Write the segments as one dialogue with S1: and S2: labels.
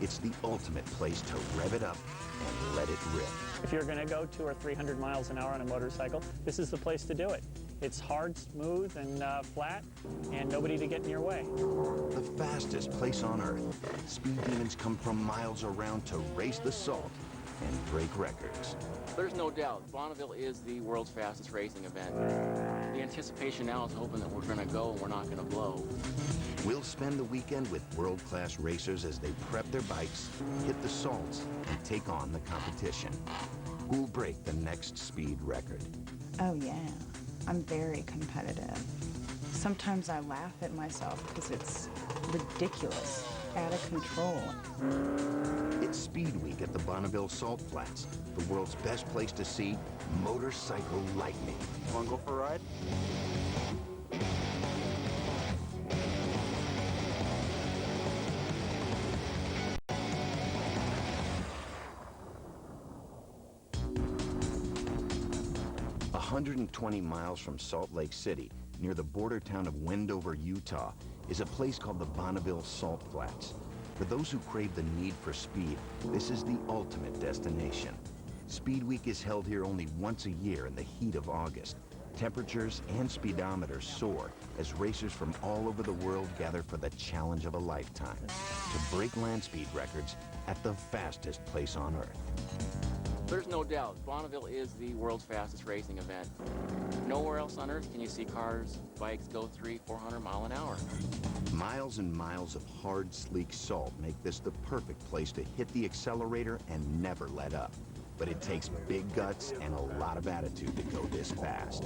S1: It's the ultimate place to rev it up and let it rip.
S2: If you're going to go 200 or 300 miles an hour on a motorcycle, this is the place to do it. It's hard, smooth, and flat, and nobody to get in your way.
S1: The fastest place on earth. Speed demons come from miles around to race the salt and break records.
S3: There's no doubt, Bonneville is the world's fastest racing event. The anticipation now is hoping that we're going to go and we're not going to blow.
S1: We'll spend the weekend with world-class racers as they prep their bikes, hit the salts, and take on the competition. Who'll break the next speed record?
S4: Oh yeah, I'm very competitive. Sometimes I laugh at myself because it's ridiculous, out of control.
S1: It's Speed Week at the Bonneville Salt Flats, the world's best place to see Motorcycle Lightning.
S5: Want to go for a ride?
S1: A 120 miles from Salt Lake City, near the border town of Wendover, Utah, is a place called the Bonneville Salt Flats. For those who crave the need for speed, this is the ultimate destination. Speed Week is held here only once a year in the heat of August. Temperatures and speedometers soar as racers from all over the world gather for the challenge of a lifetime, to break land speed records at the fastest place on earth.
S3: There's no doubt, Bonneville is the world's fastest racing event. Nowhere else on earth can you see cars, bikes go 300-400 miles an hour.
S1: Miles and miles of hard, sleek salt make this the perfect place to hit the accelerator and never let up. But it takes big guts and a lot of attitude to go this fast.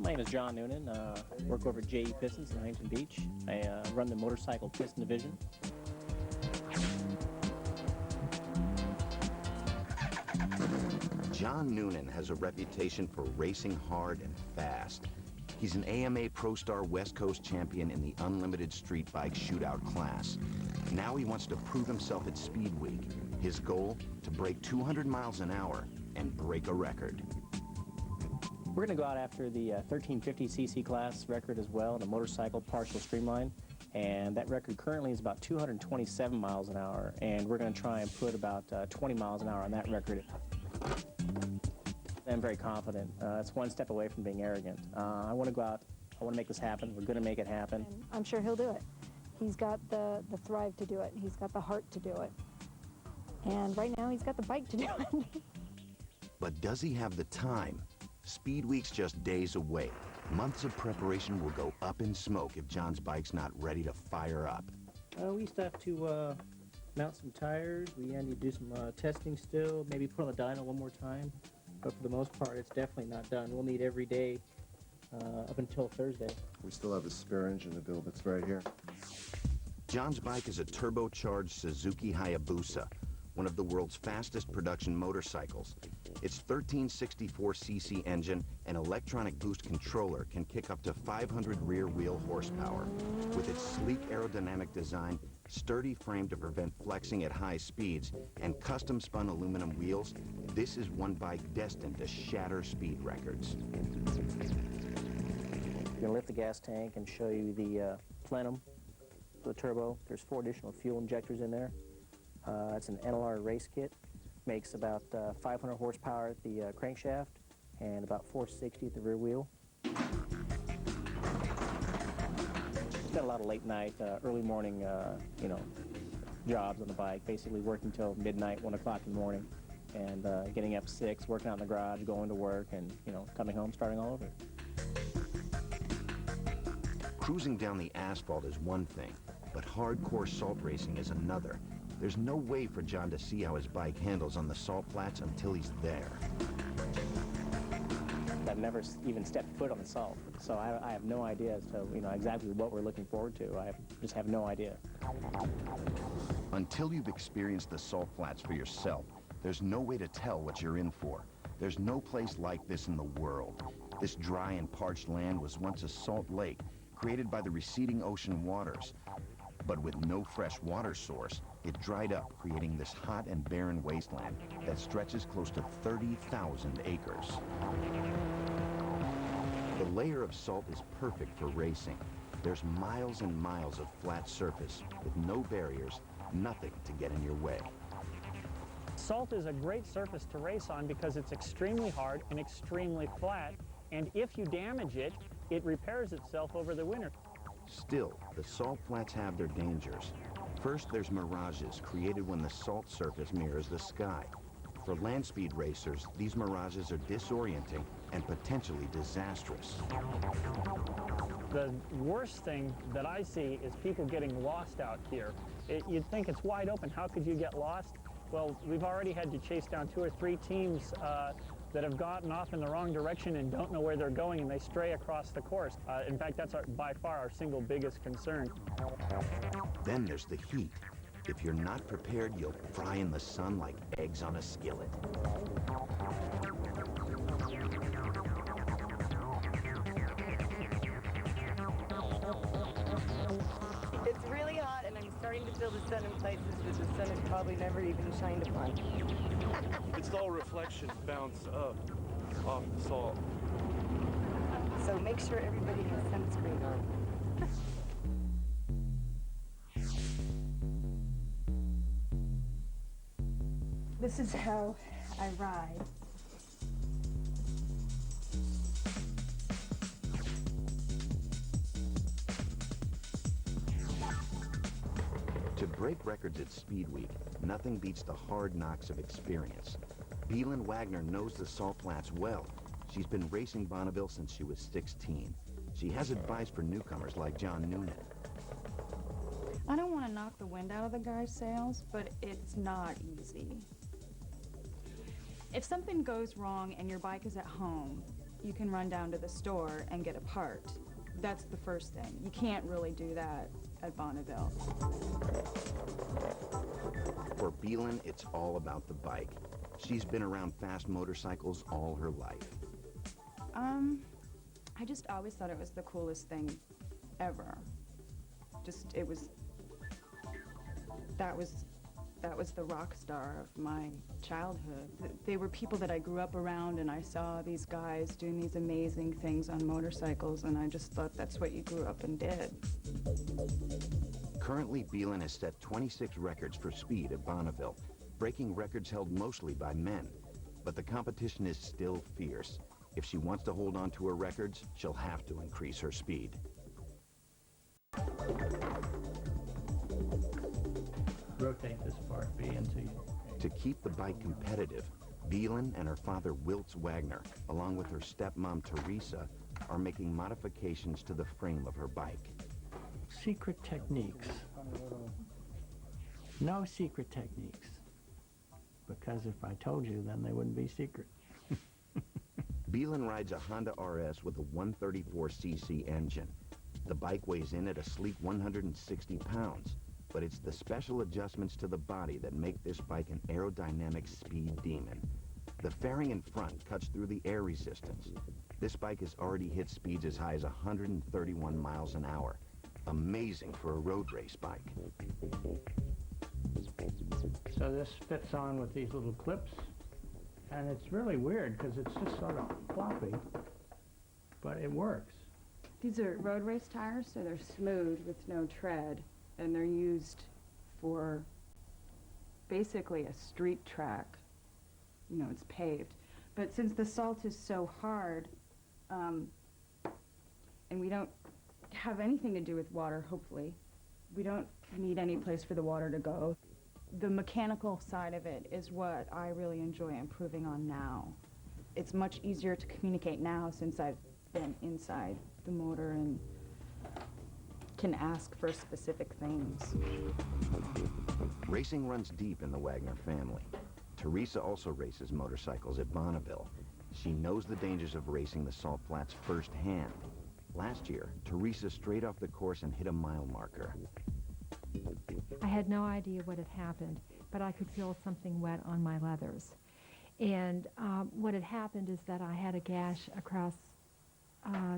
S6: My name is John Noonan. Work over at JE Pistons in Huntington Beach. I run the motorcycle piston division.
S1: John Noonan has a reputation for racing hard and fast. He's an AMA Pro Star West Coast champion in the unlimited street bike shootout class. Now he wants to prove himself at Speed Week. His goal, to break 200 miles an hour and break a record.
S6: We're going to go out after the 1350cc class record as well, the motorcycle partial streamline. And that record currently is about 227 miles an hour. And we're going to try and put about 20 miles an hour on that record. I'm very confident. It's one step away from being arrogant. I want to go out. I want to make this happen. We're going to make it happen.
S7: And I'm sure he'll do it. He's got the thrive to do it. He's got the heart to do it. And right now, he's got the bike to do it.
S1: But does he have the time? Speed Week's just days away. Months of preparation will go up in smoke if John's bike's not ready to fire up.
S6: We still have to mount some tires. We need to do some testing still, maybe put on the dyno one more time. But for the most part, it's definitely not done. We'll need every day up until Thursday.
S5: We still have a spare engine to build that's right here.
S1: John's bike is a turbocharged Suzuki Hayabusa, one of the world's fastest production motorcycles. Its 1364cc engine and electronic boost controller can kick up to 500 rear wheel horsepower. With its sleek aerodynamic design, sturdy frame to prevent flexing at high speeds, and custom spun aluminum wheels, this is one bike destined to shatter speed records.
S6: We're going to lift the gas tank and show you the plenum for the turbo. There's 4 additional fuel injectors in there. It's an NLR race kit. Makes about 500 horsepower at the crankshaft and about 460 at the rear wheel. Got a lot of late night, early morning, jobs on the bike. Basically working till midnight, 1 o'clock in the morning, and getting up 6, working out in the garage, going to work, and coming home, starting all over.
S1: Cruising down the asphalt is one thing, but hardcore salt racing is another. There's no way for John to see how his bike handles on the salt flats until he's there.
S6: I've never even stepped foot on the salt, so I have no idea as to exactly what we're looking forward to. I just have no idea.
S1: Until you've experienced the salt flats for yourself, there's no way to tell what you're in for. There's no place like this in the world. This dry and parched land was once a salt lake, created by the receding ocean waters. But with no fresh water source, it dried up, creating this hot and barren wasteland that stretches close to 30,000 acres. The layer of salt is perfect for racing. There's miles and miles of flat surface with no barriers, nothing to get in your way.
S2: Salt is a great surface to race on because it's extremely hard and extremely flat, and if you damage it, it repairs itself over the winter.
S1: Still, the salt flats have their dangers. First, there's mirages created when the salt surface mirrors the sky. For land speed racers, these mirages are disorienting and potentially disastrous.
S2: The worst thing that I see is people getting lost out here. You'd think it's wide open. How could you get lost? Well, we've already had to chase down 2 or 3 teams that have gotten off in the wrong direction and don't know where they're going, and they stray across the course. In fact, that's by far our single biggest concern.
S1: Then there's the heat. If you're not prepared, you'll fry in the sun like eggs on a skillet.
S8: It's really hot, and I'm starting to feel the sun in places that the sun has probably never even shined upon.
S9: It's all reflection bounce up off the salt.
S8: So make sure everybody has sunscreen on.
S4: This is how I ride.
S1: To break records at Speed Week, nothing beats the hard knocks of experience. Beelin Wagner knows the salt flats well. She's been racing Bonneville since she was 16. She has advice for newcomers like John Noonan.
S4: I don't want to knock the wind out of the guy's sails, but it's not easy. If something goes wrong and your bike is at home, you can run down to the store and get a part. That's the first thing. You can't really do that at Bonneville.
S1: For Beelin, it's all about the bike. She's been around fast motorcycles all her life.
S4: I just always thought it was the coolest thing ever. That was the rock star of my childhood. They were people that I grew up around, and I saw these guys doing these amazing things on motorcycles, and I just thought that's what you grew up and did.
S1: Currently, Beelin has set 26 records for speed at Bonneville, breaking records held mostly by men. But the competition is still fierce. If she wants to hold on to her records, she'll have to increase her speed.
S2: Rotate this part B until you...
S1: To keep the bike competitive, Beelin and her father Wiltz Wagner, along with her stepmom Teresa, are making modifications to the frame of her bike.
S2: Secret techniques. No secret techniques. Because if I told you, then they wouldn't be secret.
S1: Beelin rides a Honda RS with a 134cc engine. The bike weighs in at a sleek 160 pounds, but it's the special adjustments to the body that make this bike an aerodynamic speed demon. The fairing in front cuts through the air resistance. This bike has already hit speeds as high as 131 miles an hour. Amazing for a road race bike.
S2: So this fits on with these little clips, and it's really weird because it's just sort of floppy, but it works.
S4: These are road race tires, so they're smooth with no tread, and they're used for basically a street track. You know, it's paved. But since the salt is so hard, and we don't have anything to do with water, hopefully, we don't need any place for the water to go. The mechanical side of it is what I really enjoy improving on now. It's much easier to communicate now since I've been inside the motor and can ask for specific things.
S1: Racing runs deep in the Wagner family. Teresa also races motorcycles at Bonneville. She knows the dangers of racing the salt flats firsthand. Last year, Teresa strayed off the course and hit a mile marker.
S10: I had no idea what had happened, but I could feel something wet on my leathers. And what had happened is that I had a gash across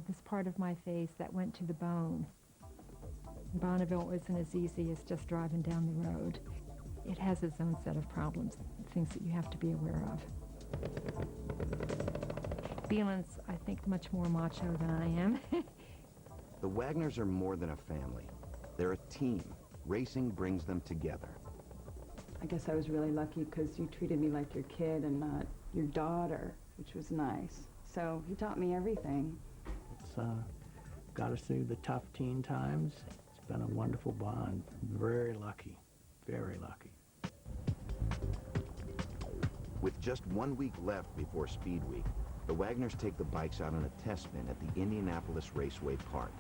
S10: this part of my face that went to the bone. Bonneville isn't as easy as just driving down the road. It has its own set of problems, things that you have to be aware of. Beelan's, I think, much more macho than I am.
S1: The Wagners are more than a family. They're a team. Racing brings them together.
S4: I guess I was really lucky because you treated me like your kid and not your daughter, which was nice. So he taught me everything.
S11: It's got us through the tough teen times. It's been a wonderful bond. Very lucky, very lucky.
S1: With just 1 week left before Speed Week, the Wagners take the bikes out on a test spin at the Indianapolis Raceway Park.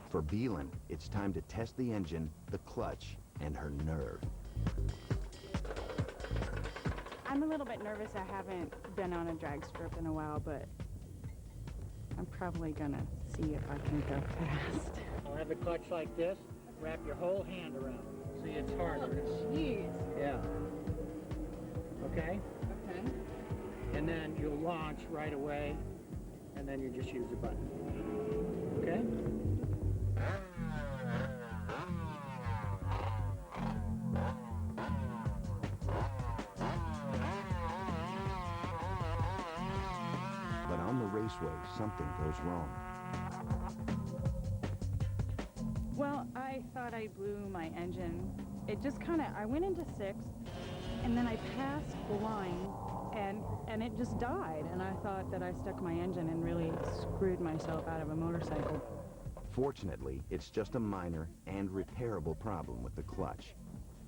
S1: For Beelan, it's time to test the engine, the clutch, and her nerve.
S4: I'm a little bit nervous. I haven't been on a drag strip in a while, but I'm probably gonna see if I can go fast.
S11: I'll have the clutch like this, wrap your whole hand around it. See, it's harder.
S4: Jeez.
S11: Yeah. Okay?
S4: Okay.
S11: And then you'll launch right away, and then you just use the button. Okay?
S1: But on the raceway, something goes wrong.
S4: Well, I thought I blew my engine. It just kind of, I went into sixth, and then I passed the line, and it just died. And I thought that I stuck my engine and really screwed myself out of a motorcycle.
S1: Fortunately, it's just a minor and repairable problem with the clutch.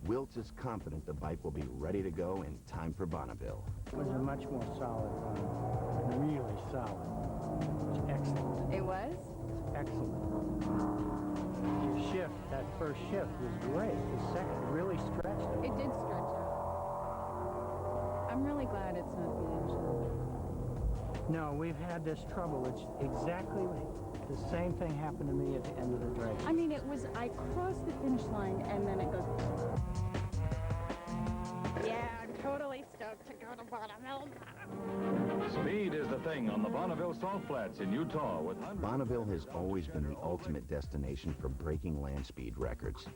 S1: Wilt is confident the bike will be ready to go in time for Bonneville.
S11: It was a much more solid one. Really solid. It's excellent.
S4: It was?
S11: Excellent. Your shift, that first shift was great. The second really stretched it.
S4: It did stretch out. I'm really glad it's not the engine.
S11: No, we've had this trouble. It's exactly the same thing happened to me at the end of the race.
S4: I mean, it was, I crossed the finish line, and then it goes... Yeah, I'm totally stoked to go to Bonneville.
S12: Speed is the thing on the Bonneville Salt Flats in Utah with hundreds.
S1: Bonneville has always been the ultimate destination for breaking land speed records.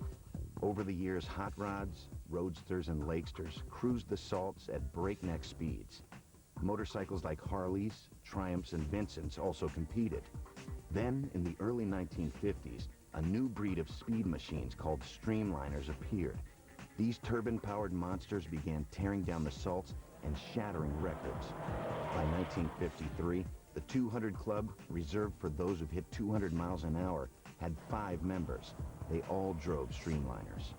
S1: Over the years, hot rods, roadsters, and lakesters cruised the salts at breakneck speeds. Motorcycles like Harleys, Triumphs, and Vincents also competed. Then, in the early 1950s, a new breed of speed machines called streamliners appeared. These turbine-powered monsters began tearing down the salts and shattering records. By 1953, the 200 Club, reserved for those who've hit 200 miles an hour, had 5 members. They all drove streamliners.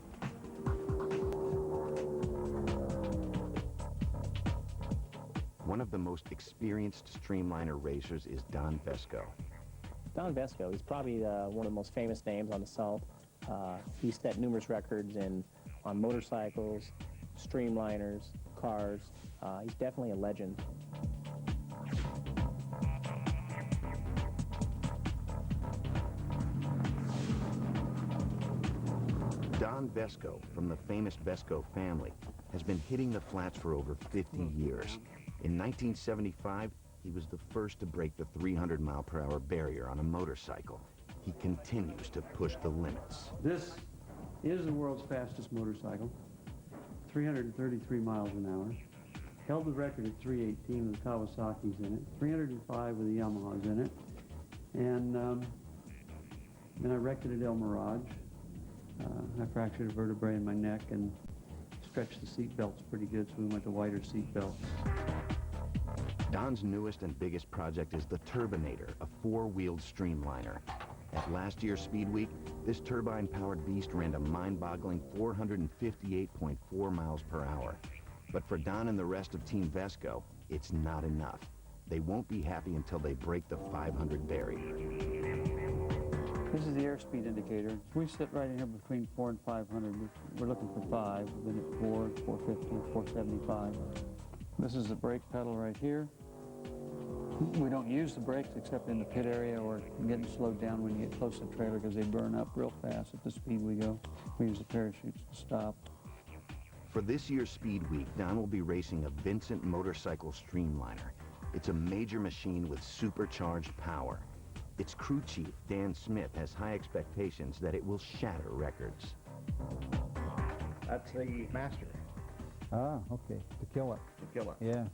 S1: One of the most experienced streamliner racers is Don Vesco.
S6: Don Vesco, he's probably one of the most famous names on the Salt. He set numerous records on motorcycles, streamliners, cars. He's definitely a legend.
S1: Don Vesco, from the famous Vesco family, has been hitting the flats for over 50 years. In 1975, he was the first to break the 300-mile-per-hour barrier on a motorcycle. He continues to push the limits.
S13: This is the world's fastest motorcycle, 333 miles an hour. Held the record at 318 with the Kawasaki's in it, 305 with the Yamaha's in it. And then I wrecked it at El Mirage. I fractured a vertebrae in my neck and stretched the seat belts pretty good, so we went to wider seat belts.
S1: Don's newest and biggest project is the Turbinator, a 4-wheeled streamliner. At last year's Speed Week, this turbine-powered beast ran a mind-boggling 458.4 miles per hour. But for Don and the rest of Team Vesco, it's not enough. They won't be happy until they break the 500 barrier.
S13: This is the airspeed indicator. We sit right in here between 4 and 500. We're looking for 5. We've been at 4, 450, 475. This is the brake pedal right here. We don't use the brakes except in the pit area or getting slowed down when you get close to the trailer because they burn up real fast at the speed we go. We use the parachutes to stop.
S1: For this year's Speed Week, Don will be racing a Vincent motorcycle streamliner. It's a major machine with supercharged power. Its crew chief, Dan Smith, has high expectations that it will shatter records.
S14: That's the master.
S15: Ah, okay. To kill it.
S14: To kill it.
S15: Yeah.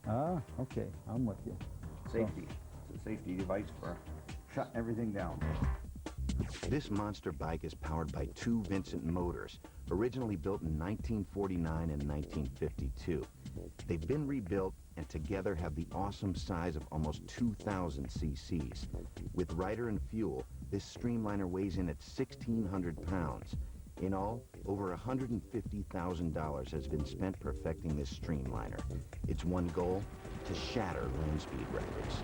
S15: Ah, okay. I'm with you.
S14: Safety. It's a safety device for shutting everything down.
S1: This monster bike is powered by two Vincent motors, originally built in 1949 and 1952. They've been rebuilt and together have the awesome size of almost 2,000 cc's. With rider and fuel, this streamliner weighs in at 1,600 pounds. In all, over $150,000 has been spent perfecting this streamliner. Its one goal, to shatter land speed records.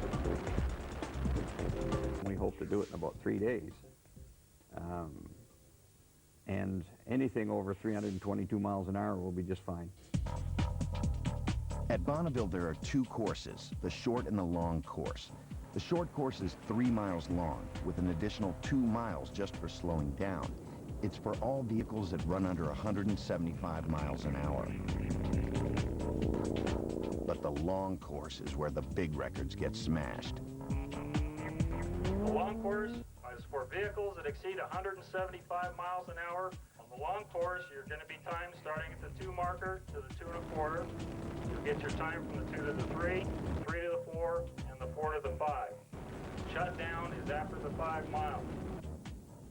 S14: We hope to do it in about 3 days. And anything over 322 miles an hour will be just fine.
S1: At Bonneville, there are two courses, the short and the long course. The short course is 3 miles long, with an additional 2 miles just for slowing down. It's for all vehicles that run under 175 miles an hour. But the long course is where the big records get smashed.
S2: The long course is for vehicles that exceed 175 miles an hour. On the long course, you're going to be timed starting at the 2 marker to the 2 1/4. You'll get your time from the 2 to the 3, 3 to the 4, and the 4 to the 5. Shutdown is after the 5 miles.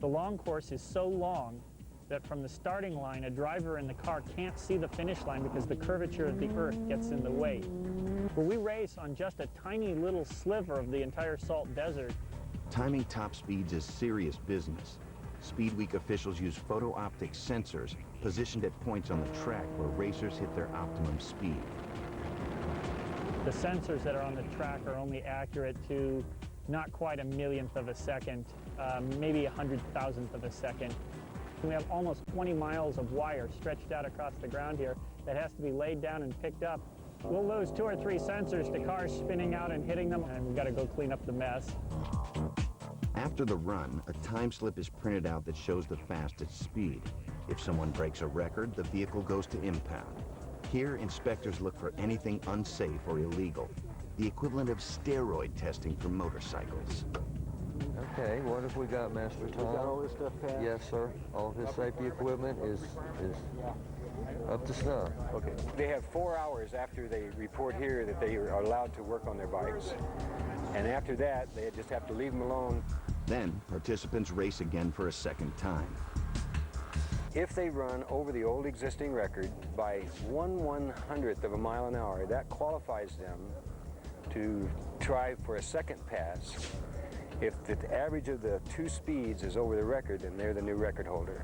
S2: The long course is so long that from the starting line, a driver in the car can't see the finish line because the curvature of the earth gets in the way. Where we race on just a tiny little sliver of the entire salt desert.
S1: Timing top speeds is serious business. Speed Week officials use photo-optic sensors positioned at points on the track where racers hit their optimum speed.
S2: The sensors that are on the track are only accurate to not quite a millionth of a second, maybe 100,000th of a second. We have almost 20 miles of wire stretched out across the ground here that has to be laid down and picked up. We'll lose 2 or 3 sensors to cars spinning out and hitting them, and we've got to go clean up the mess.
S1: After the run, a time slip is printed out that shows the fastest speed. If someone breaks a record, the vehicle goes to impound. Here, inspectors look for anything unsafe or illegal, the equivalent of steroid testing for motorcycles.
S16: Okay, what have we got, Master Tom?
S6: We got all this stuff passed?
S16: Yes, sir. All of his safety equipment is up to snuff.
S17: Okay. They have 4 hours after they report here that they are allowed to work on their bikes. And after that, they just have to leave them alone.
S1: Then, participants race again for a second time.
S17: If they run over the old existing record by 1/100th of a mile an hour, that qualifies them to try for a second pass. If the average of the 2 speeds is over the record, then they're the new record holder.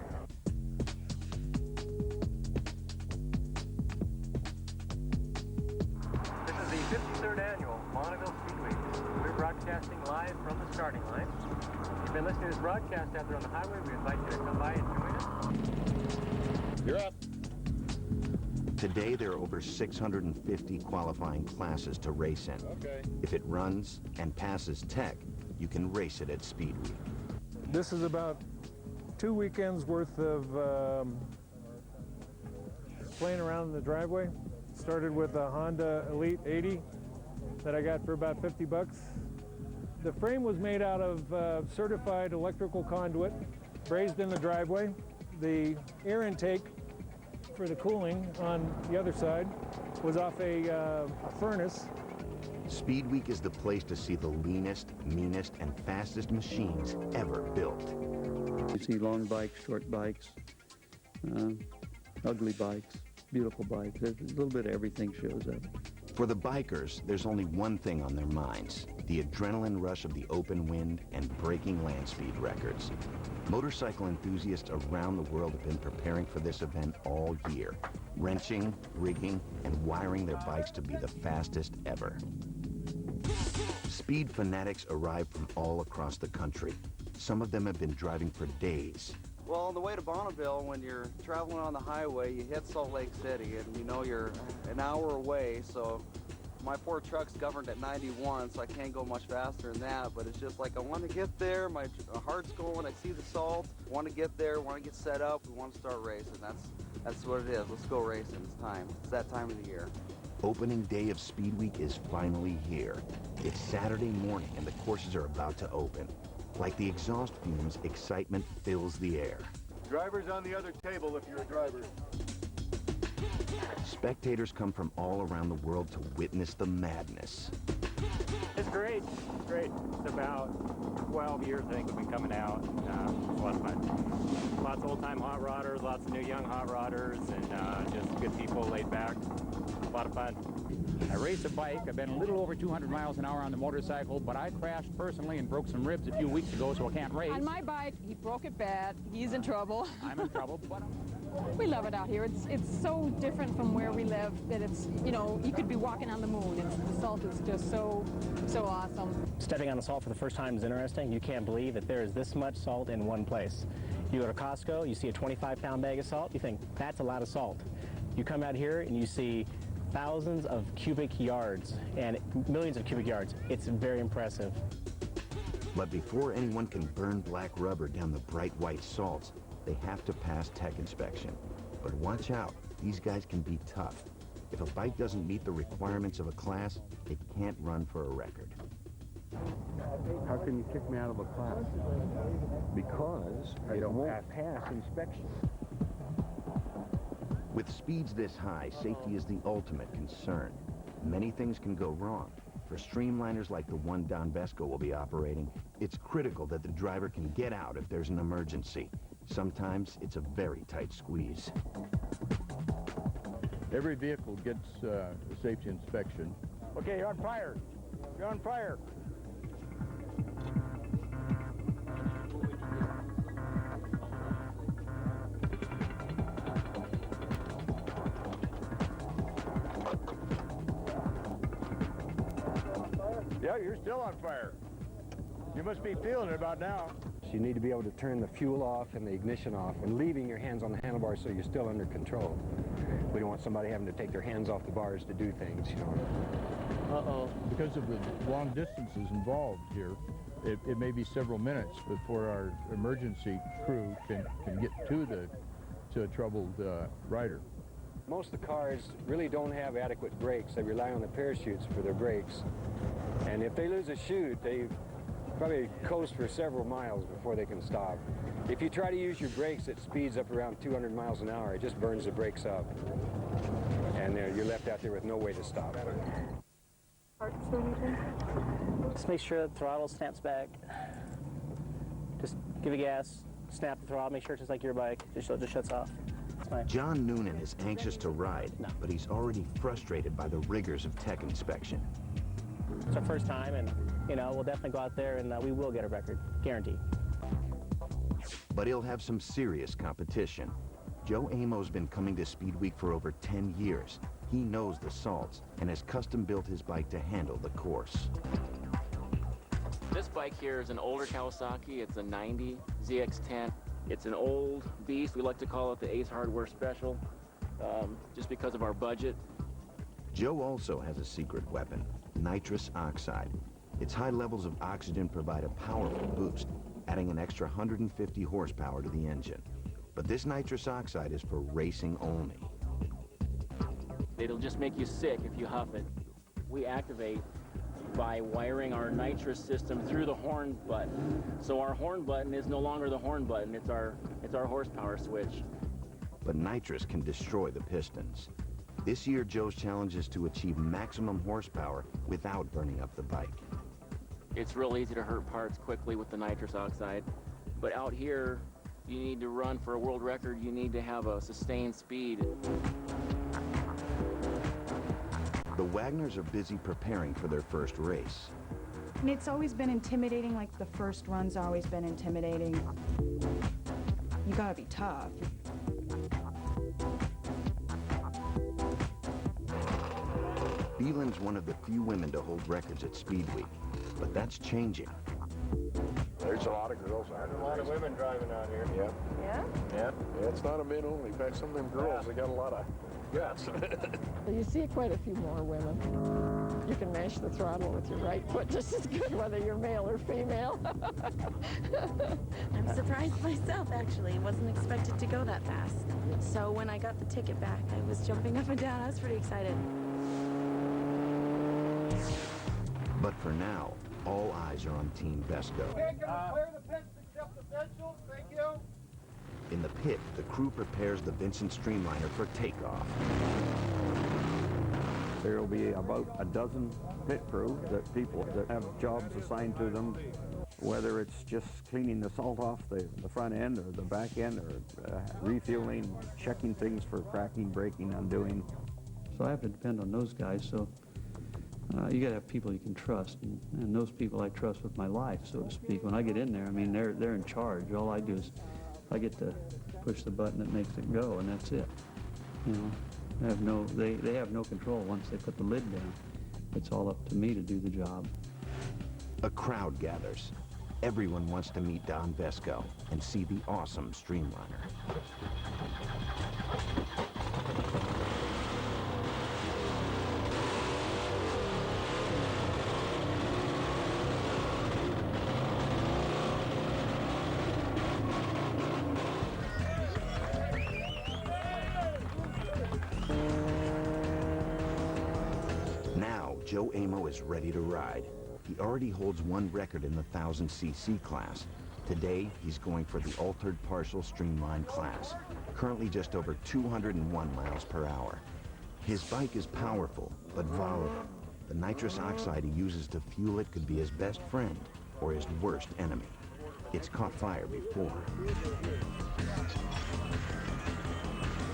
S18: This is the 53rd annual Bonneville Speed Week. We're broadcasting live from the starting line. If you've been listening to this broadcast out there on the highway, we invite you to come by and join us.
S12: You're up.
S1: Today, there are over 650 qualifying classes to race in.
S12: Okay.
S1: If it runs and passes tech, you can race it at Speed Week.
S19: This is about 2 weekends worth of playing around in the driveway. Started with a Honda Elite 80 that I got for about 50 bucks. The frame was made out of certified electrical conduit, brazed in the driveway. The air intake for the cooling on the other side was off a furnace.
S1: Speed Week is the place to see the leanest, meanest, and fastest machines ever built.
S13: You see long bikes, short bikes, ugly bikes, beautiful bikes. A little bit of everything shows up.
S1: For the bikers, there's only one thing on their minds: the adrenaline rush of the open wind and breaking land speed records. Motorcycle enthusiasts around the world have been preparing for this event all year, wrenching, rigging, and wiring their bikes to be the fastest ever. Speed fanatics arrive from all across the country. Some of them have been driving for days.
S20: Well, on the way to Bonneville, when you're traveling on the highway, you hit Salt Lake City, and you know you're an hour away, so my poor truck's governed at 91, so I can't go much faster than that, but it's just like I want to get there, my heart's going, I see the salt, want to get there, want to get set up, we want to start racing. That's what it is. Let's go racing. It's time. It's that time of the year.
S1: Opening day of Speed Week is finally here. It's Saturday morning and the courses are about to open. Like the exhaust fumes, excitement fills the air.
S5: Driver's on the other table if you're a driver.
S1: Spectators come from all around the world to witness the madness.
S21: It's great. It's great. It's about 12 years, I think, we've been coming out. It's a lot of fun. Lots of old-time hot rodders, lots of new young hot rodders, and just good people laid back. A lot of fun.
S22: I race a bike. I've been a little over 200 miles an hour on the motorcycle, but I crashed personally and broke some ribs a few weeks ago, so I can't race.
S23: On my bike, he broke it bad. He's in trouble.
S22: I'm in trouble, but...
S23: We love it out here. It's so different from where we live that it's, you know, you could be walking on the moon. The salt is just so awesome.
S6: Stepping on the salt for the first time is interesting. You can't believe that there is this much salt in one place. You go to Costco, you see a 25-pound bag of salt, you think, that's a lot of salt. You come out here and you see thousands of cubic yards and millions of cubic yards. It's very impressive.
S1: But before anyone can burn black rubber down the bright white salts, they have to pass tech inspection. But watch out, these guys can be tough. If a bike doesn't meet the requirements of a class, it can't run for a record.
S13: How can you kick me out of a class?
S17: Because I don't pass inspection.
S1: With speeds this high, safety is the ultimate concern. Many things can go wrong. For streamliners like the one Don Vesco will be operating, it's critical that the driver can get out if there's an emergency. Sometimes it's a very tight squeeze.
S15: Every vehicle gets a safety inspection.
S22: Okay, you're on fire. You're on fire. Yeah, you're still on fire. You must be feeling it about now.
S17: You need to be able to turn the fuel off and the ignition off and leaving your hands on the handlebars so you're still under control. We don't want somebody having to take their hands off the bars to do things, you know.
S15: Uh-oh. Because of the long distances involved here, it may be several minutes before our emergency crew can get to a troubled rider.
S17: Most of the cars really don't have adequate brakes. They rely on the parachutes for their brakes. And if they lose a chute, they probably coast for several miles before they can stop. If you try to use your brakes at speeds up around 200 miles an hour, it just burns the brakes up. And you're left out there with no way to stop.
S6: Just make sure the throttle snaps back. Just give it gas, snap the throttle, make sure it's just like your bike, so it just shuts off. It's fine.
S1: John Noonan is anxious to ride, but he's already frustrated by the rigors of tech inspection.
S6: It's our first time, and we'll definitely go out there and we will get a record, guaranteed.
S1: But he'll have some serious competition. Joe Amo's been coming to Speed Week for over 10 years. He knows the salts and has custom built his bike to handle the course.
S3: This bike here is an older Kawasaki. It's a 90 ZX10. It's an old beast. We like to call it the Ace Hardware Special, just because of our budget.
S1: Joe also has a secret weapon, nitrous oxide. Its high levels of oxygen provide a powerful boost, adding an extra 150 horsepower to the engine. But this nitrous oxide is for racing only.
S3: It'll just make you sick if you huff it. We activate by wiring our nitrous system through the horn button. So our horn button is no longer the horn button, it's our horsepower switch.
S1: But nitrous can destroy the pistons. This year, Joe's challenge is to achieve maximum horsepower without burning up the bike.
S3: It's real easy to hurt parts quickly with the nitrous oxide. But out here, you need to run for a world record. You need to have a sustained speed.
S1: The Wagners are busy preparing for their first race.
S4: And it's always been intimidating, like the first run's always been intimidating. You gotta be tough.
S1: Beeland's one of the few women to hold records at Speed Week, but that's changing.
S5: There's a lot of girls out here.
S9: A lot of women driving out here.
S5: Yeah.
S23: Yeah?
S5: Yeah, it's not a men only. In fact, some of them girls, they got a lot of guts.
S23: You see quite a few more women. You can mash the throttle with your right foot just as good, whether you're male or female.
S24: I'm surprised myself, actually. Wasn't expected to go that fast. So when I got the ticket back, I was jumping up and down. I was pretty excited.
S1: But for now, all eyes are on Team Vesco.
S7: Clear the pits except essentials. Thank you.
S1: In the pit, the crew prepares the Vincent Streamliner for takeoff.
S14: There will be about a dozen pit crew, people that have jobs assigned to them, whether it's just cleaning the salt off the front end or the back end, or refueling, checking things for cracking, breaking, undoing.
S13: So I have to depend on those guys, so you got to have people you can trust, and those people I trust with my life, so to speak. When I get in there, I mean, they're in charge. All I do is I get to push the button that makes it go, and that's it. You know, they have no control once they put the lid down. It's all up to me to do the job.
S1: A crowd gathers. Everyone wants to meet Don Vesco and see the awesome Streamliner. Now, Joe Amo is ready to ride. He already holds one record in the 1000cc class. Today, he's going for the altered partial streamline class, currently just over 201 miles per hour. His bike is powerful, but volatile. The nitrous oxide he uses to fuel it could be his best friend or his worst enemy. It's caught fire before.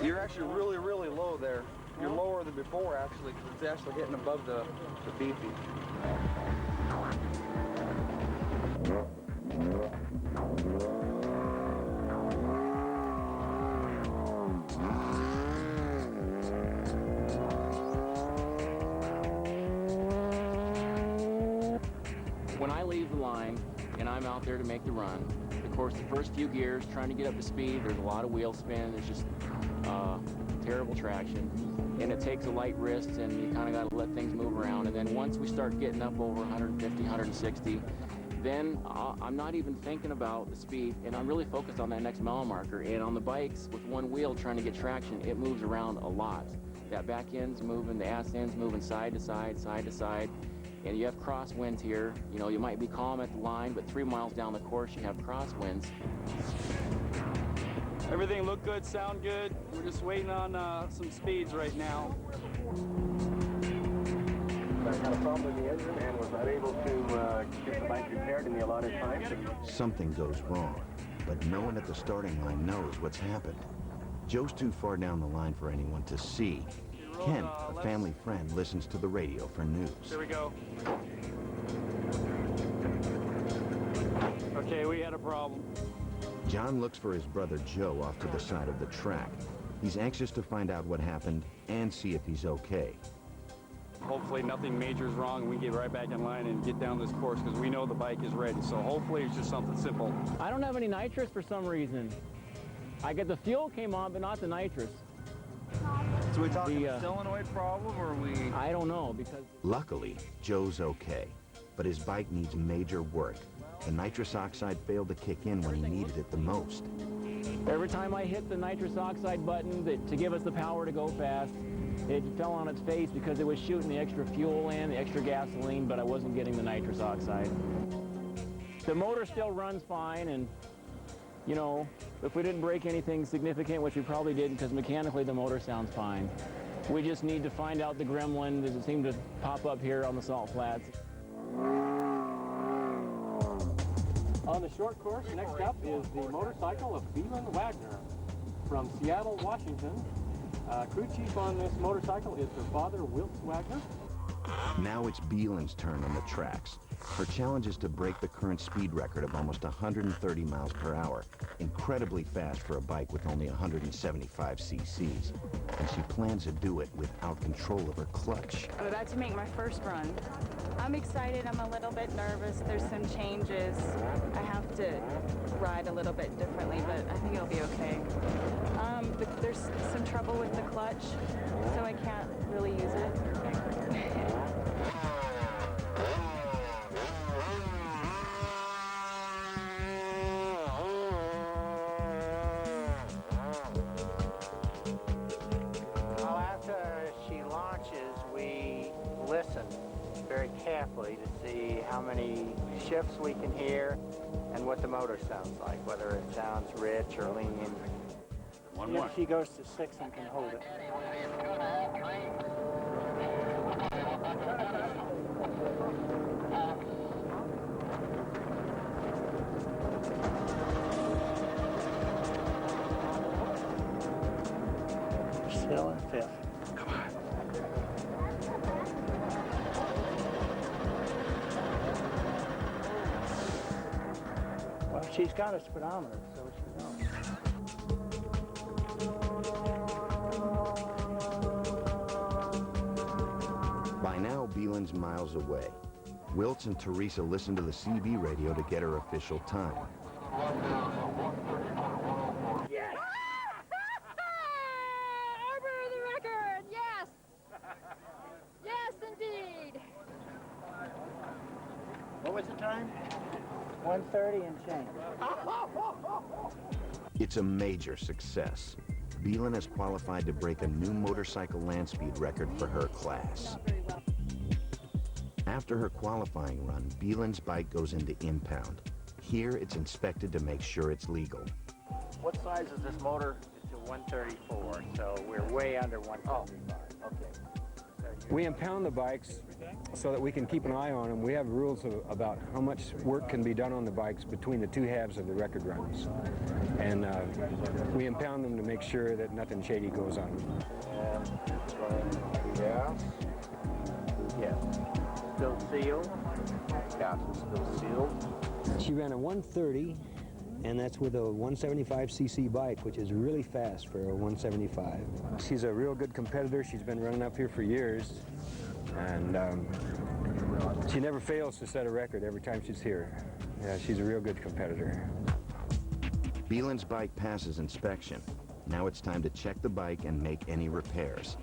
S20: You're actually really, really low there. You're lower than before, actually, because it's actually hitting above the beefy.
S3: When I leave the line and I'm out there to make the run, of course, the first few gears, trying to get up to speed, there's a lot of wheel spin, there's just terrible traction, and it takes a light wrist, and you kind of got to let things move around. And then once we start getting up over 150, 160, then I'm not even thinking about the speed, and I'm really focused on that next mile marker. And on the bikes, with one wheel trying to get traction, it moves around a lot. That back end's moving, the ass end's moving side to side, side to side. And you have crosswinds here. You know, you might be calm at the line, but 3 miles down the course, you have crosswinds.
S8: Everything looked good, sound good. We're just waiting on some speeds right now.
S18: I had a problem with the engine and was not able to get the bike repaired in the allotted time.
S1: Something goes wrong, but no one at the starting line knows what's happened. Joe's too far down the line for anyone to see. Ken, a family friend, listens to the radio for news.
S8: Here we go. Okay, we had a problem.
S1: John looks for his brother Joe off to the side of the track. He's anxious to find out what happened and see if he's okay.
S8: Hopefully nothing major is wrong and we get right back in line and get down this course because we know the bike is ready. So hopefully it's just something simple.
S3: I don't have any nitrous for some reason. I get the fuel came on, but not the nitrous.
S20: So we talking a solenoid problem, or we?
S3: I don't know, because...
S1: Luckily, Joe's okay, but his bike needs major work. The nitrous oxide failed to kick in when he needed it the most.
S3: Every time I hit the nitrous oxide button to give us the power to go fast, it fell on its face because it was shooting the extra fuel in, the extra gasoline, but I wasn't getting the nitrous oxide. The motor still runs fine, and you know, if we didn't break anything significant, which we probably didn't because mechanically the motor sounds fine. We just need to find out the gremlin that seemed to pop up here on the salt flats.
S18: On the short course, next up is the motorcycle of Beelan Wagner from Seattle, Washington. Crew chief on this motorcycle is her father, Wilt Wagner.
S1: Now it's Beelan's turn on the tracks. Her challenge is to break the current speed record of almost 130 miles per hour, incredibly fast for a bike with only 175 cc's. And she plans to do it without control of her clutch.
S4: I'm about to make my first run. I'm excited, I'm a little bit nervous, there's some changes. I have to ride a little bit differently, but I think it'll be okay. There's some trouble with the clutch, so I can't really use it.
S18: Well, after she launches, we listen very carefully to see how many shifts we can hear, and what the motor sounds like, whether it sounds rich or lean. If she goes to 6 and can hold it. Still in 5th. Come on. Well, she's got a speedometer, so she knows.
S1: By now, Beelan's miles away. Wiltz and Teresa listen to the CB radio to get her official time.
S23: Yes! Over the record, yes! Yes, indeed!
S18: What was the time? 1:30 and change.
S1: It's a major success. Beelan has qualified to break a new motorcycle land speed record for her class. After her qualifying run, Beelan's bike goes into impound. Here, it's inspected to make sure it's legal.
S18: What size is this motor? It's a 134, so we're way under 135. Okay.
S17: We impound the bikes so that we can keep an eye on them. We have rules about how much work can be done on the bikes between the two halves of the record runs. And we impound them to make sure that nothing shady goes on them.
S18: Yeah. Yeah. Still sealed. Gas is still sealed.
S17: She ran a 130, and that's with a 175cc bike, which is really fast for a 175. She's a real good competitor. She's been running up here for years, and she never fails to set a record every time she's here. Yeah, she's a real good competitor.
S1: Beelan's bike passes inspection. Now it's time to check the bike and make any repairs.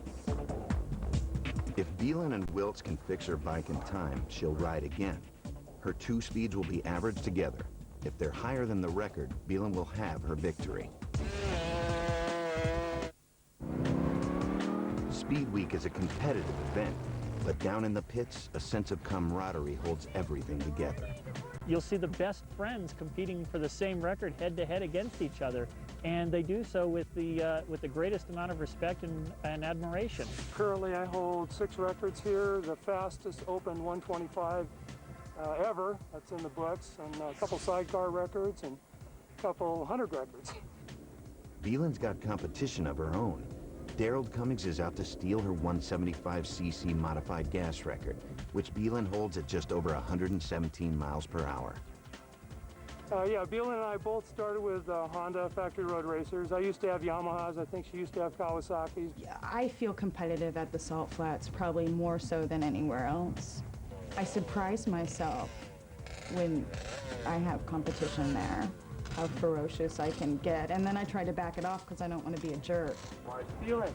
S1: If Beelan and Wiltz can fix her bike in time, she'll ride again. Her two speeds will be averaged together. If they're higher than the record, Beelan will have her victory. Speed Week is a competitive event, but down in the pits, a sense of camaraderie holds everything together.
S2: You'll see the best friends competing for the same record head-to-head against each other, and they do so with the greatest amount of respect and admiration.
S19: Currently, I hold 6 records here. The fastest open 125 ever, that's in the books, and a couple sidecar records and a couple 100 records.
S1: Beelan's got competition of her own. Daryl Cummings is out to steal her 175cc modified gas record, which Beelan holds at just over 117 miles per hour.
S19: Yeah, Beelan and I both started with Honda factory road racers. I used to have Yamahas. I think she used to have Kawasaki's.
S4: I feel competitive at the Salt Flats, probably more so than anywhere else. I surprise myself when I have competition there, how ferocious I can get. And then I try to back it off because I don't want to be a jerk.
S19: Beelan,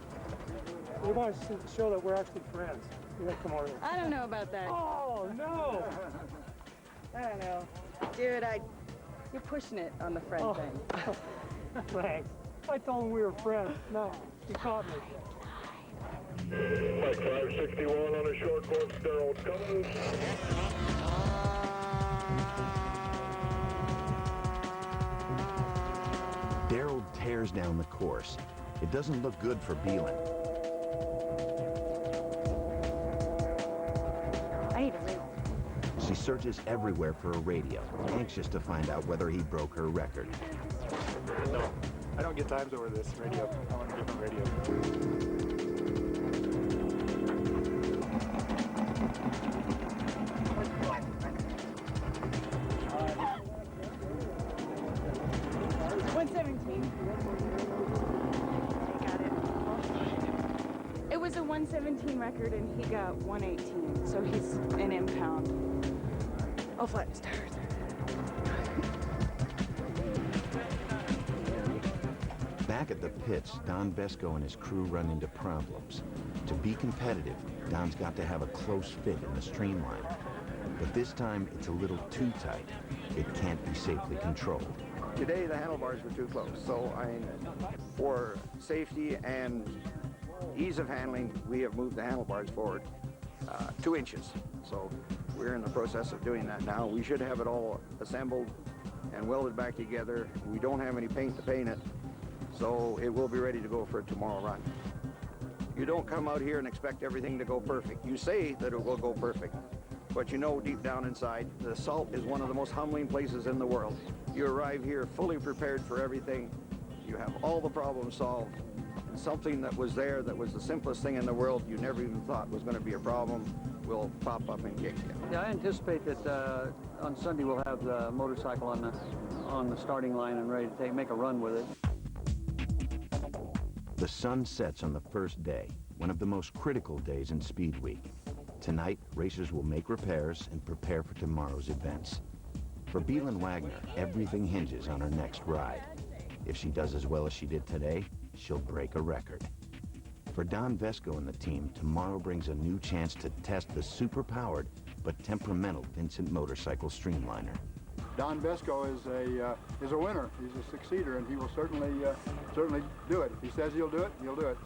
S19: we want to show that we're actually friends. You gotta come over here.
S23: I don't know about that.
S19: Oh, no!
S4: I don't know. Dude, you're pushing it on the friend thing.
S19: Thanks. I told him we were friends. No, he caught me.
S7: Mike 561 on a short course, Daryl Cummings.
S1: Daryl tears down the course. It doesn't look good for Beelan.
S4: I need a ring.
S1: She searches everywhere for a radio, anxious to find out whether he broke her record.
S18: No, I don't get times over this radio. I want a different radio.
S4: 117. I got it. It was a 117 record and he got 118, so he's an impound. I'll flatten his tires.
S1: Back at the pits, Don Besco and his crew run into problems. To be competitive, Don's got to have a close fit in the streamline. But this time, it's a little too tight. It can't be safely controlled.
S14: Today, the handlebars were too close, so for safety and ease of handling, we have moved the handlebars forward. 2 inches. So we're in the process of doing that now. We should have it all assembled and welded back together. We don't have any paint to paint it, so it will be ready to go for a tomorrow run. You don't come out here and expect everything to go perfect. You say that it will go perfect, but you know deep down inside, the Salt is one of the most humbling places in the world. You arrive here fully prepared for everything. You have all the problems solved. And something that was there that was the simplest thing in the world you never even thought was going to be a problem will pop up and kick you.
S13: Yeah, I anticipate that on Sunday we'll have the motorcycle on the starting line and ready to make a run with it.
S1: The sun sets on the first day, one of the most critical days in Speed Week. Tonight, racers will make repairs and prepare for tomorrow's events. For Belen Wagner, everything hinges on her next ride. If she does as well as she did today, she'll break a record. For Don Vesco and the team, tomorrow brings a new chance to test the super-powered but temperamental Vincent motorcycle streamliner.
S10: Don Vesco is a winner. He's a succeeder, and he will certainly do it. If he says he'll do it, he'll do it.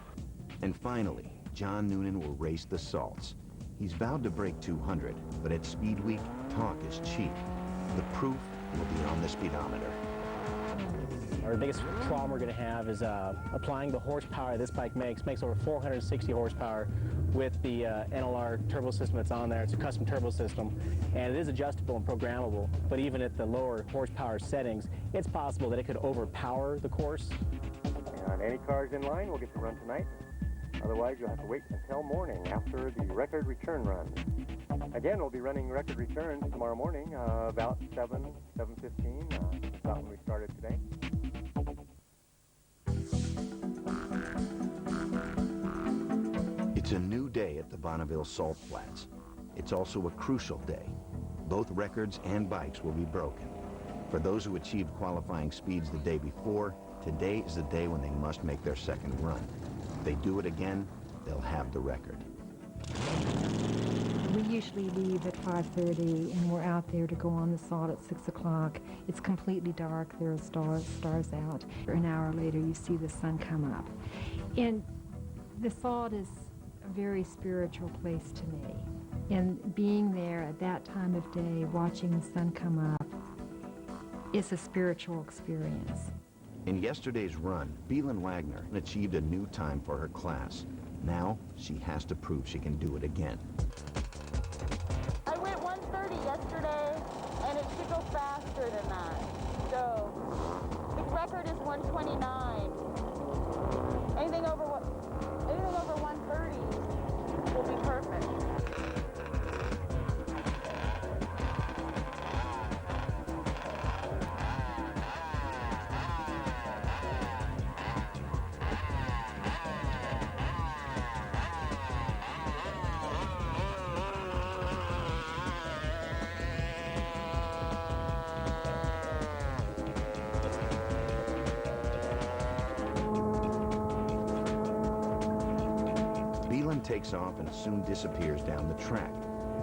S1: And finally, John Noonan will race the Salts. He's vowed to break 200, but at Speed Week, talk is cheap. The proof will be on the speedometer.
S6: Our biggest problem we're going to have is applying the horsepower this bike makes over 460 horsepower with the NLR turbo system that's on there. It's a custom turbo system, and it is adjustable and programmable, but even at the lower horsepower settings, it's possible that it could overpower the course.
S18: And any cars in line will get to run tonight. Otherwise, you'll have to wait until morning after the record return run. Again, we'll be running record returns tomorrow morning about 7:15, about when we started today.
S1: It's a new day at the Bonneville Salt Flats. It's also a crucial day. Both records and bikes will be broken. For those who achieved qualifying speeds the day before, today is the day when they must make their second run. If they do it again, they'll have the record.
S11: We usually leave at 5:30, and we're out there to go on the Salt at 6 o'clock. It's completely dark. There are stars out. An hour later, you see the sun come up. And the Salt is a very spiritual place to me. And being there at that time of day, watching the sun come up, is a spiritual experience.
S1: In yesterday's run, Belen Wagner achieved a new time for her class. Now, she has to prove she can do it again.
S12: I went 130 yesterday, and it should go faster than that. So, the record is 129. Anything over 130 will be perfect.
S1: Takes off and soon disappears down the track.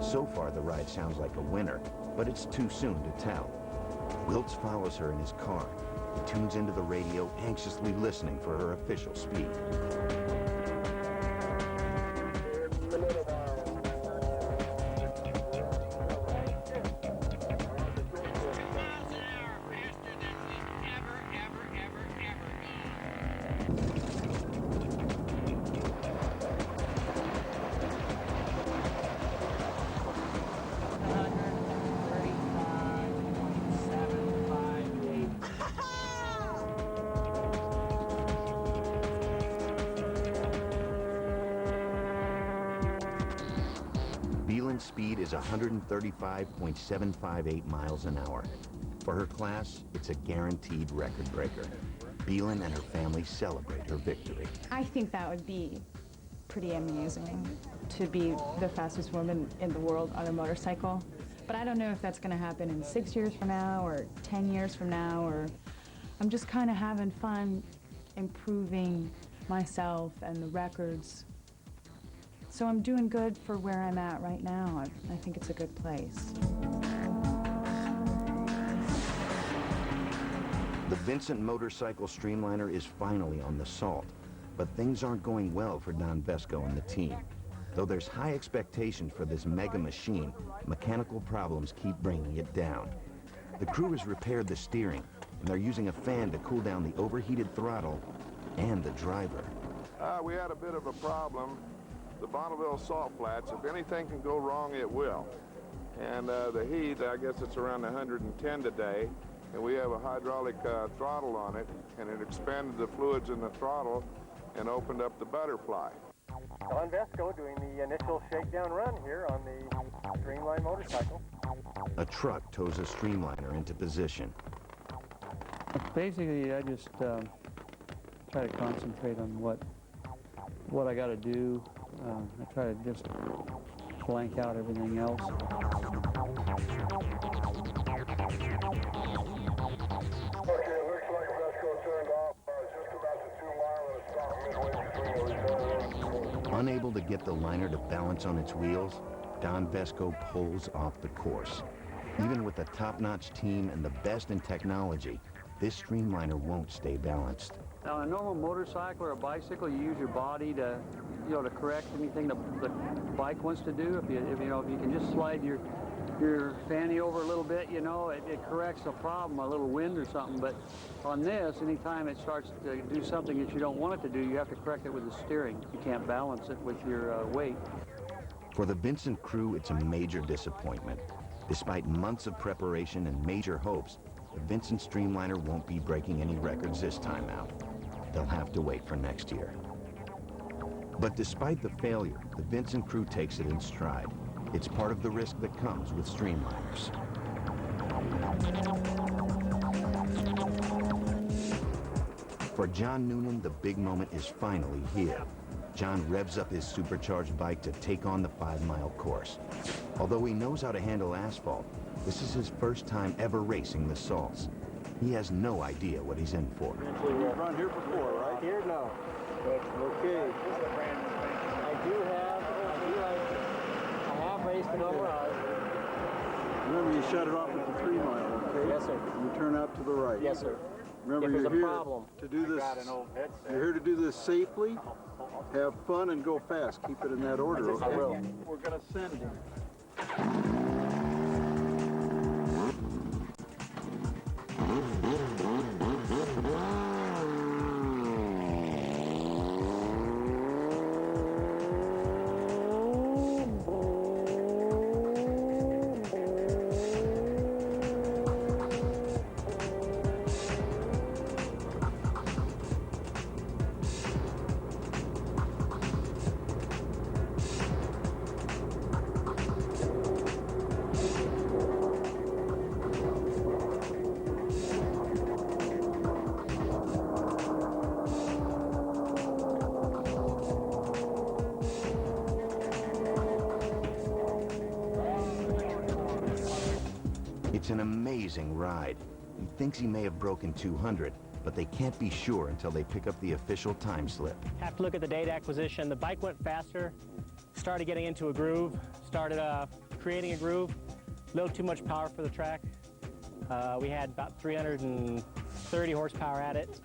S1: So far, the ride sounds like a winner, but it's too soon to tell. Wiltz follows her in his car. He tunes into the radio, anxiously listening for her official speed. Belen's speed is 135.758 miles an hour. For her class, it's a guaranteed record breaker. Belen and her family celebrate her victory.
S4: I think that would be pretty amazing to be the fastest woman in the world on a motorcycle. But I don't know if that's going to happen in 6 years from now or 10 years from now, or I'm just kind of having fun improving myself and the records. So I'm doing good for where I'm at right now. I think it's a good place.
S1: The Vincent motorcycle streamliner is finally on the Salt, but things aren't going well for Don Vesco and the team. Though there's high expectation for this mega machine, mechanical problems keep bringing it down. The crew has repaired the steering, and they're using a fan to cool down the overheated throttle and the driver.
S5: We had a bit of a problem. The Bonneville salt flats, if anything can go wrong, it will. And the heat, I guess it's around 110 today, and we have a hydraulic throttle on it, and it expanded the fluids in the throttle and opened up the butterfly.
S18: Don Vesco doing the initial shakedown run here on the Streamline motorcycle.
S1: A truck tows a streamliner into position.
S13: Basically, I just try to concentrate on what I got to do. I try to just blank out everything else.
S1: Unable to get the liner to balance on its wheels, Don Vesco pulls off the course. Even with a top-notch team and the best in technology, this streamliner won't stay balanced.
S13: Now, on a normal motorcycle or a bicycle, you use your body to, to correct anything the bike wants to do. If you can just slide your fanny over a little bit, it corrects a problem, a little wind or something. But on this, anytime it starts to do something that you don't want it to do, you have to correct it with the steering. You can't balance it with your weight.
S1: For the Vincent crew, it's a major disappointment. Despite months of preparation and major hopes, the Vincent Streamliner won't be breaking any records this time out. They'll have to wait for next year. But despite the failure, the Vincent crew takes it in stride. It's part of the risk that comes with streamliners. For John Noonan, the big moment is finally here. John revs up his supercharged bike to take on the 5-mile course. Although he knows how to handle asphalt, this is his first time ever racing the salts. He has no idea what he's in for.
S13: You've run here before, right?
S18: Here, no.
S13: Okay.
S18: I have raced it over.
S13: Remember, you shut it off at the 3-mile, okay?
S18: Yes, sir.
S13: You turn out to the right.
S18: Yes, sir.
S13: Remember,
S18: if
S13: you're
S18: there's
S13: here
S18: a problem,
S13: to do this. You're here to do this safely, have fun, and go fast. Keep it in that order, okay?
S18: I will.
S13: We're going to send him.
S1: It's an amazing ride. He thinks he may have broken 200, but they can't be sure until they pick up the official time slip.
S6: Have to look at the date acquisition. The bike went faster, started getting into a groove, started creating a groove, a little too much power for the track. We had about 330 horsepower at it.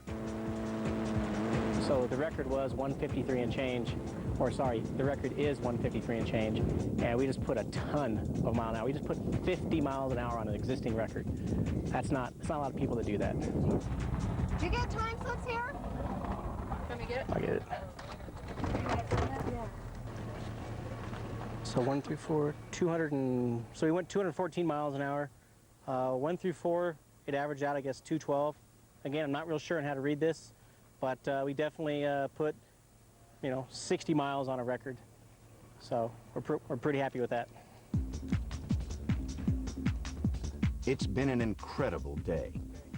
S6: So the record was 153 and change. Or sorry, the record is 153 and change. And we just put a ton of mile an hour. We just put 50 miles an hour on an existing record. It's not a lot of people that do that.
S12: Do you get time slips here? Can we get it?
S6: I get it. So 1 through 4, 200 and, so we went 214 miles an hour. 1 through 4, it averaged out, I guess, 212. Again, I'm not real sure on how to read this, but we definitely put 60 miles on a record. So we're pretty happy with that.
S1: It's been an incredible day.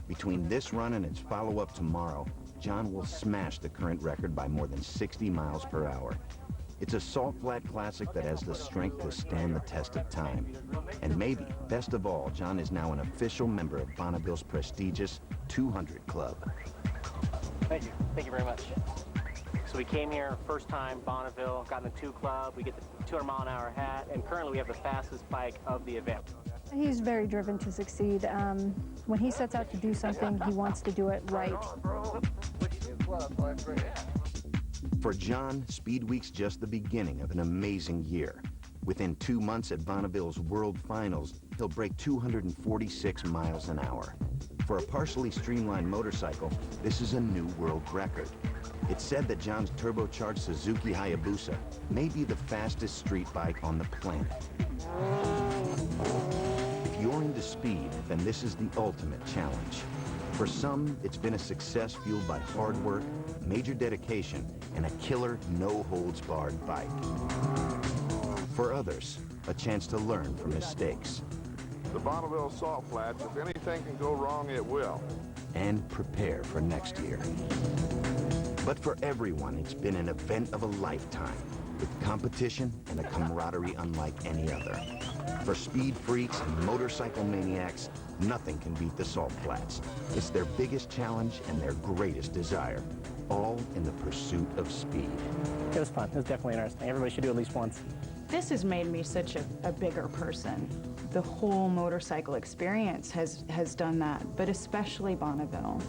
S1: Between this run and its follow-up tomorrow, John will smash the current record by more than 60 miles per hour. It's a salt flat classic that has the strength to stand the test of time. And maybe, best of all, John is now an official member of Bonneville's prestigious 200 Club.
S6: Thank you. Thank you very much. So we came here first time, Bonneville, got in the 2 Club, we get the 200 mile an hour hat, and currently we have the fastest bike of the event.
S15: He's very driven to succeed. When he sets out to do something, he wants to do it right.
S1: For John, Speed Week's just the beginning of an amazing year. Within 2 months at Bonneville's World Finals, he'll break 246 miles an hour. For a partially streamlined motorcycle, this is a new world record. It's said that John's turbocharged Suzuki Hayabusa may be the fastest street bike on the planet. If you're into speed, then this is the ultimate challenge. For some, it's been a success fueled by hard work, major dedication, and a killer, no-holds-barred bike. For others, a chance to learn from mistakes.
S5: The Bonneville Salt Flats, if anything can go wrong, it will.
S1: And prepare for next year. But for everyone, it's been an event of a lifetime, with competition and a camaraderie unlike any other. For speed freaks and motorcycle maniacs, nothing can beat the Salt Flats. It's their biggest challenge and their greatest desire, all in the pursuit of speed.
S6: It was fun. It was definitely interesting. Everybody should do it at least once.
S4: This has made me such a bigger person. The whole motorcycle experience has done that, but especially Bonneville.